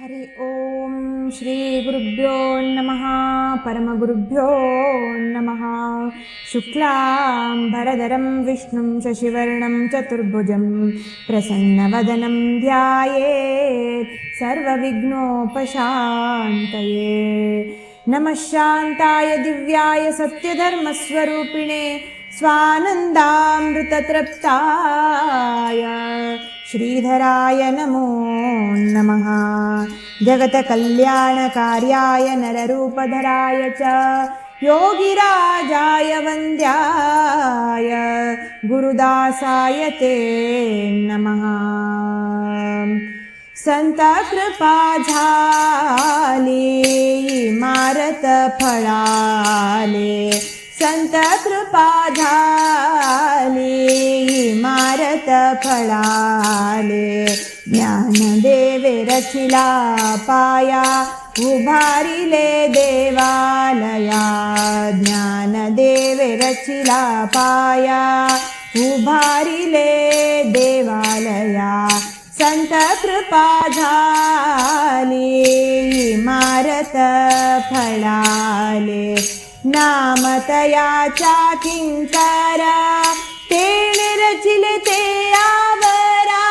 ಹರಿ ಓಂ ಶ್ರೀ ಗುರುಭ್ಯೋ ನಮಃ ಪರಮಗುರುಭ್ಯೋ ನಮಃ. ಶುಕ್ಲಾಂಬರಧರಂ ವಿಷ್ಣುಂ ಶಶಿವರ್ಣಂ ಚತುರ್ಭುಜಂ ಪ್ರಸನ್ನವದನಂ ಧ್ಯಾಯೇತ್ ಸರ್ವವಿಘ್ನೋಪಶಾಂತಯೇ. ನಮಃ ಶಾಂತಾಯ ದಿವ್ಯಾಯ ಸತ್ಯಧರ್ಮಸ್ವರೂಪಿಣೆ ಸ್ವಾನಂದಾಮೃತತೃಪ್ತಾಯ ಶ್ರೀಧರಾಯ ನಮೋ ನಮಃ. ಜಗತ್ಕಲ್ಯಾಣಕಾರ್ಯಾಯ ನರರೂಪಧರಾಯ ಚ ಯೋಗಿರಾಜಾಯ ವಂದ್ಯಾಯ ಗುರುದಾಸಾಯ ತೇ ನಮಃ. संत कृपा झाली इमारत फळाले, संत कृपा झाली इमारत फळाले. ज्ञानदेवे रचिला पाया उभारिले देवालया, ज्ञानदेवे रचिला पाया उभारिले देवालया. संत कृपा झाली इमारत फळाले, नामतयाचा किंकर तेणे रचिले ते आवरा.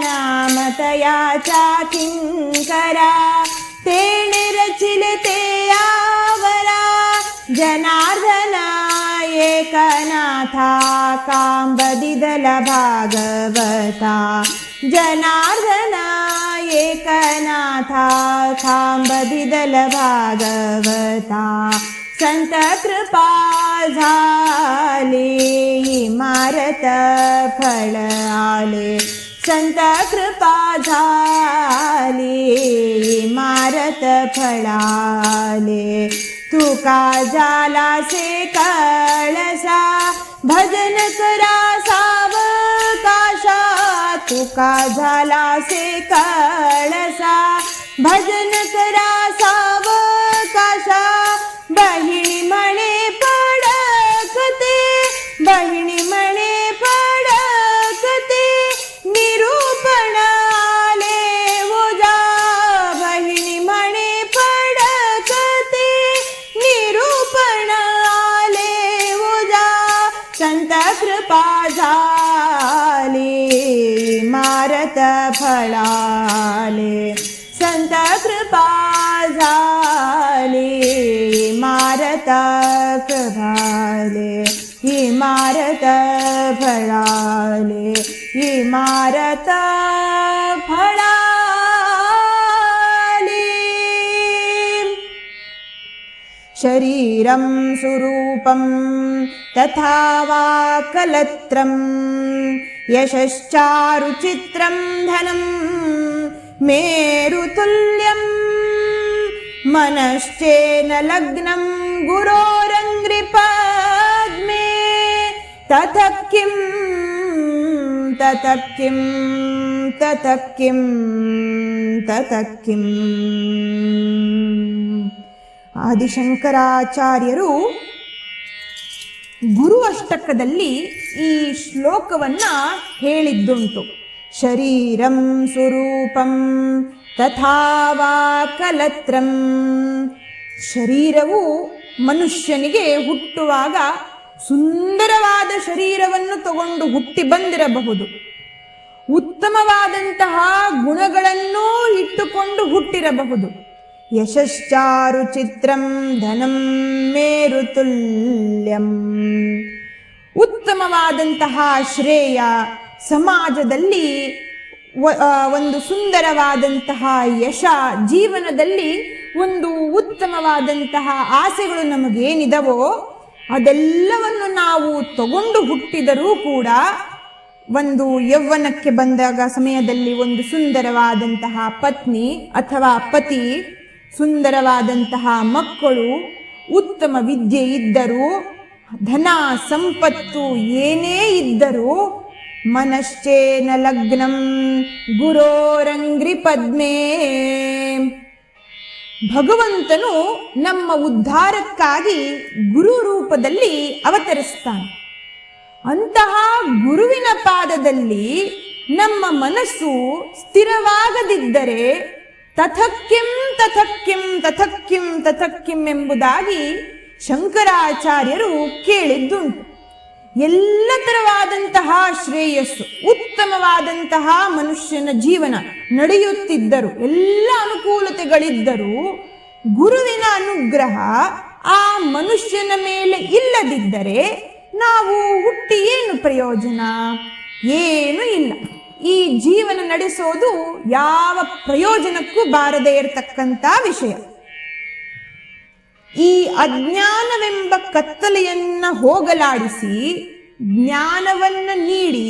नामतयाचा किंकर तेणे रचिले ते आवरा. जनार्दना एकनाथा कांबदिदल भागवता, जनार्दना एकनाथा खांबदिदल भागवता. संत कृपा झाली इमारत फळाले, संत कृपा झाली इमारत फळाले. तुका झाला से कळसा भजन करा सावकाशा, तुका झाला से कळसा भजन करा सावकाशा. बहिणी म्हणे पडकते, बहिणी म्हणे पडकते निरूपण आले ओजा. बहिणी म्हणे पडकते निरूपण आले ओजा. संत कृपा झाली इमारत फळाले, संत कृपा झाली इमारत फळाले. इमारत फळाले, इमारत फळाले. शरीरं सुरूपं तथा वा कलत्रं, यशश्चारुचित्रं धनं मेरुतुल्यं. मनश्चेन लग्नं गुरोरङ्घ्रिपद्मे, ततः किं ततः किं ततः किं ततः किं. ಆದಿಶಂಕರಾಚಾರ್ಯರು ಗುರು ಅಷ್ಟಕದಲ್ಲಿ ಈ ಶ್ಲೋಕವನ್ನ ಹೇಳಿದ್ದುಂಟು. ಶರೀರಂ ಸ್ವರೂಪಂ ತಥಾ ವಾ ಕಲತ್ರಂ. ಶರೀರವು ಮನುಷ್ಯನಿಗೆ ಹುಟ್ಟುವಾಗ ಸುಂದರವಾದ ಶರೀರವನ್ನು ತಗೊಂಡು ಹುಟ್ಟಿ ಬಂದಿರಬಹುದು, ಉತ್ತಮವಾದಂತಹ ಗುಣಗಳನ್ನೂ ಇಟ್ಟುಕೊಂಡು ಹುಟ್ಟಿರಬಹುದು. ಯಶಶ್ಚಾರು ಚಿತ್ರಂ ಧನಂ ಮೇರುತುಲ್ಯಂ. ಉತ್ತಮವಾದಂತಹ ಶ್ರೇಯ, ಸಮಾಜದಲ್ಲಿ ಒಂದು ಸುಂದರವಾದಂತಹ ಯಶ, ಜೀವನದಲ್ಲಿ ಒಂದು ಉತ್ತಮವಾದಂತಹ ಆಸೆಗಳು ನಮಗೇನಿದವೋ ಅದೆಲ್ಲವನ್ನು ನಾವು ತಗೊಂಡು ಹುಟ್ಟಿದರೂ ಕೂಡ ಒಂದು ಯೌವನಕ್ಕೆ ಬಂದಾಗ ಸಮಯದಲ್ಲಿ ಒಂದು ಸುಂದರವಾದಂತಹ ಪತ್ನಿ ಅಥವಾ ಪತಿ, ಸುಂದರವಾದಂತಹ ಮಕ್ಕಳು, ಉತ್ತಮ ವಿದ್ಯೆ ಇದ್ದರೂ, ಧನ ಸಂಪತ್ತು ಏನೇ ಇದ್ದರೂ, ಮನಶ್ಚೇನ ಲಗ್ನಂ ಗುರೋರಂಗ್ರಿ ಪದ್ಮೇ. ಭಗವಂತನು ನಮ್ಮ ಉದ್ಧಾರಕ್ಕಾಗಿ ಗುರು ರೂಪದಲ್ಲಿ ಅವತರಿಸ್ತಾನೆ. ಅಂತಹ ಗುರುವಿನ ಪಾದದಲ್ಲಿ ನಮ್ಮ ಮನಸ್ಸು ಸ್ಥಿರವಾಗದಿದ್ದರೆ ತಥಕ್ಕಿಂ ತಥಕ್ಕಿಂ ತಥಕ್ಕಿಂ ತಥಕ್ಕಿಂ ಎಂಬುದಾಗಿ ಶಂಕರಾಚಾರ್ಯರು ಕೇಳಿದ್ದುಂಟು. ಎಲ್ಲ ತರವಾದಂತಹ ಶ್ರೇಯಸ್ಸು, ಉತ್ತಮವಾದಂತಹ ಮನುಷ್ಯನ ಜೀವನ ನಡೆಯುತ್ತಿದ್ದರು, ಎಲ್ಲ ಅನುಕೂಲತೆಗಳಿದ್ದರೂ ಗುರುವಿನ ಅನುಗ್ರಹ ಆ ಮನುಷ್ಯನ ಮೇಲೆ ಇಲ್ಲದಿದ್ದರೆ ನಾವು ಹುಟ್ಟಿ ಏನು ಪ್ರಯೋಜನ? ಏನೂ ಇಲ್ಲ. ಈ ಜೀವನ ನಡೆಸೋದು ಯಾವ ಪ್ರಯೋಜನಕ್ಕೂ ಬಾರದೇ ಇರತಕ್ಕಂಥ ವಿಷಯ. ಈ ಅಜ್ಞಾನವೆಂಬ ಕತ್ತಲೆಯನ್ನ ಹೋಗಲಾಡಿಸಿ ಜ್ಞಾನವನ್ನ ನೀಡಿ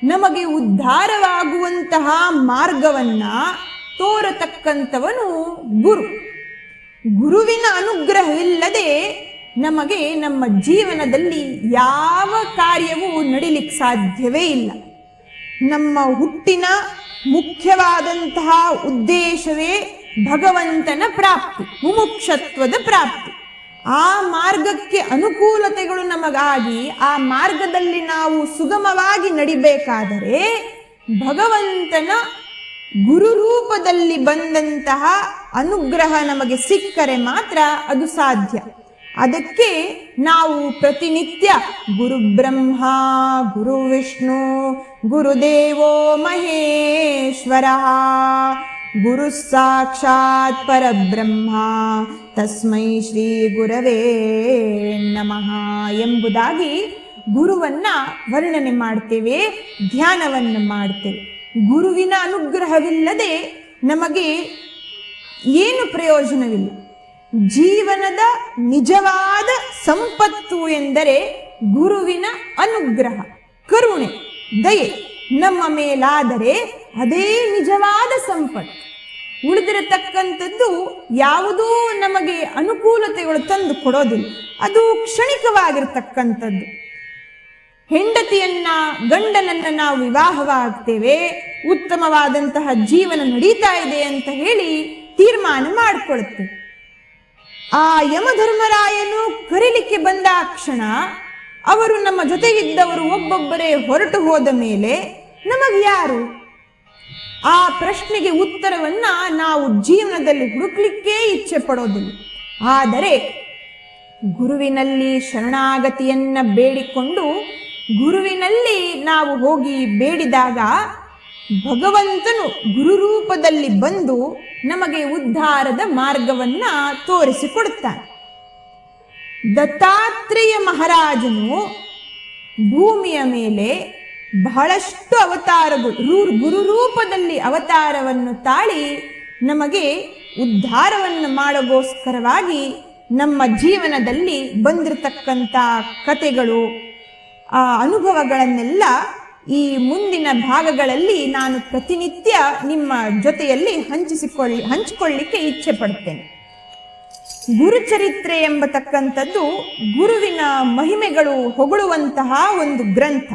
ನಮಗೆ ಉದ್ಧಾರವಾಗುವಂತಹ ಮಾರ್ಗವನ್ನ ತೋರತಕ್ಕಂಥವನು ಗುರು. ಗುರುವಿನ ಅನುಗ್ರಹವಿಲ್ಲದೆ ನಮಗೆ ನಮ್ಮ ಜೀವನದಲ್ಲಿ ಯಾವ ಕಾರ್ಯವೂ ನಡಿಲಿಕ್ಕೆ ಸಾಧ್ಯವೇ ಇಲ್ಲ. ನಮ್ಮ ಹುಟ್ಟಿನ ಮುಖ್ಯವಾದಂತಹ ಉದ್ದೇಶವೇ ಭಗವಂತನ ಪ್ರಾಪ್ತಿ, ಮುಮುಕ್ಷತ್ವದ ಪ್ರಾಪ್ತಿ. ಆ ಮಾರ್ಗಕ್ಕೆ ಅನುಕೂಲತೆಗಳು ನಮಗಾಗಿ ಆ ಮಾರ್ಗದಲ್ಲಿ ನಾವು ಸುಗಮವಾಗಿ ನಡಿಬೇಕಾದರೆ ಭಗವಂತನ ಗುರು ರೂಪದಲ್ಲಿ ಬಂದಂತಹ ಅನುಗ್ರಹ ನಮಗೆ ಸಿಕ್ಕರೆ ಮಾತ್ರ ಅದು ಸಾಧ್ಯ. ಅದಕ್ಕೆ ನಾವು ಪ್ರತಿನಿತ್ಯ ಗುರು ಬ್ರಹ್ಮ ಗುರು ವಿಷ್ಣು ಗುರುದೇವೋ ಮಹೇಶ್ವರ ಗುರು ಸಾಕ್ಷಾತ್ ಪರಬ್ರಹ್ಮ ತಸ್ಮೈ ಶ್ರೀ ಗುರವೇ ನಮಃ ಎಂಬುದಾಗಿ ಗುರುವನ್ನ ವರ್ಣನೆ ಮಾಡ್ತೇವೆ, ಧ್ಯಾನವನ್ನು ಮಾಡ್ತೇವೆ. ಗುರುವಿನ ಅನುಗ್ರಹವಿಲ್ಲದೆ ನಮಗೆ ಏನು ಪ್ರಯೋಜನವಿಲ್ಲ. ಜೀವನದ ನಿಜವಾದ ಸಂಪತ್ತು ಎಂದರೆ ಗುರುವಿನ ಅನುಗ್ರಹ, ಕರುಣೆ, ದಯೆ ನಮ್ಮ ಮೇಲಾದರೆ ಅದೇ ನಿಜವಾದ ಸಂಪತ್ತು. ಉಳಿದಿರತಕ್ಕಂಥದ್ದು ಯಾವುದೂ ನಮಗೆ ಅನುಕೂಲತೆಗಳು ತಂದು ಕೊಡೋದಿಲ್ಲ, ಅದು ಕ್ಷಣಿಕವಾಗಿರ್ತಕ್ಕಂಥದ್ದು. ಹೆಂಡತಿಯನ್ನ ಗಂಡನನ್ನ ನಾವು ವಿವಾಹವಾಗ್ತೇವೆ, ಉತ್ತಮವಾದಂತಹ ಜೀವನ ನಡೀತಾ ಇದೆ ಅಂತ ಹೇಳಿ ತೀರ್ಮಾನ ಮಾಡಿಕೊಳ್ತೇವೆ. ಆ ಯಮಧರ್ಮರಾಯನು ಕರೀಲಿಕ್ಕೆ ಬಂದ ಕ್ಷಣ ಅವರು ನಮ್ಮ ಜೊತೆಗಿದ್ದವರು ಒಬ್ಬೊಬ್ಬರೇ ಹೊರಟು ಹೋದ ಮೇಲೆ ನಮಗೆ ಯಾರು? ಆ ಪ್ರಶ್ನೆಗೆ ಉತ್ತರವನ್ನ ನಾವು ಜೀವನದಲ್ಲಿ ಹುಡುಕ್ಲಿಕ್ಕೇ ಇಚ್ಛೆ ಪಡೋದಿಲ್ಲ. ಆದರೆ ಗುರುವಿನಲ್ಲಿ ಶರಣಾಗತಿಯನ್ನ ಬೇಡಿಕೊಂಡು ಗುರುವಿನಲ್ಲಿ ನಾವು ಹೋಗಿ ಬೇಡಿದಾಗ ಭಗವಂತನು ಗುರುರೂಪದಲ್ಲಿ ಬಂದು ನಮಗೆ ಉದ್ಧಾರದ ಮಾರ್ಗವನ್ನ ತೋರಿಸಿಕೊಡುತ್ತಾನೆ. ದತ್ತಾತ್ರೇಯ ಮಹಾರಾಜನು ಭೂಮಿಯ ಮೇಲೆ ಬಹಳಷ್ಟು ಅವತಾರಗಳು ಗುರುರೂಪದಲ್ಲಿ ಅವತಾರವನ್ನು ತಾಳಿ ನಮಗೆ ಉದ್ಧಾರವನ್ನು ಮಾಡೋಗೋಸ್ಕರವಾಗಿ ನಮ್ಮ ಜೀವನದಲ್ಲಿ ಬಂದಿರತಕ್ಕಂಥ ಕಥೆಗಳು, ಆ ಅನುಭವಗಳನ್ನೆಲ್ಲ ಈ ಮುಂದಿನ ಭಾಗಗಳಲ್ಲಿ ನಾನು ಪ್ರತಿನಿತ್ಯ ನಿಮ್ಮ ಜೊತೆಯಲ್ಲಿ ಹಂಚಿಕೊಳ್ಳಿಕ್ಕೆ ಇಚ್ಛೆ ಪಡುತ್ತೇನೆ. ಗುರುಚರಿತ್ರೆ ಎಂಬತಕ್ಕಂಥದ್ದು ಗುರುವಿನ ಮಹಿಮೆಗಳು ಹೊಗಳುವಂತಹ ಒಂದು ಗ್ರಂಥ.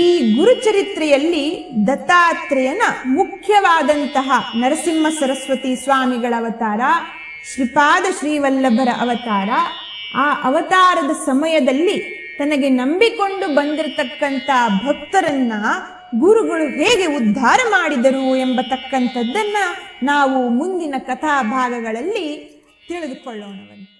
ಈ ಗುರುಚರಿತ್ರೆಯಲ್ಲಿ ದತ್ತಾತ್ರೇಯನ ಮುಖ್ಯವಾದಂತಹ ನರಸಿಂಹ ಸರಸ್ವತಿ ಸ್ವಾಮಿಗಳ ಅವತಾರ, ಶ್ರೀಪಾದ ಶ್ರೀವಲ್ಲಭರ ಅವತಾರ, ಆ ಅವತಾರದ ಸಮಯದಲ್ಲಿ ತನಗೆ ನಂಬಿಕೊಂಡು ಬಂದಿರತಕ್ಕಂಥ ಭಕ್ತರನ್ನ ಗುರುಗಳು ಹೇಗೆ ಉದ್ಧಾರ ಮಾಡಿದರು ಎಂಬತಕ್ಕಂಥದ್ದನ್ನ ನಾವು ಮುಂದಿನ ಕಥಾ ಭಾಗಗಳಲ್ಲಿ ತಿಳಿದುಕೊಳ್ಳೋಣವಂತೆ.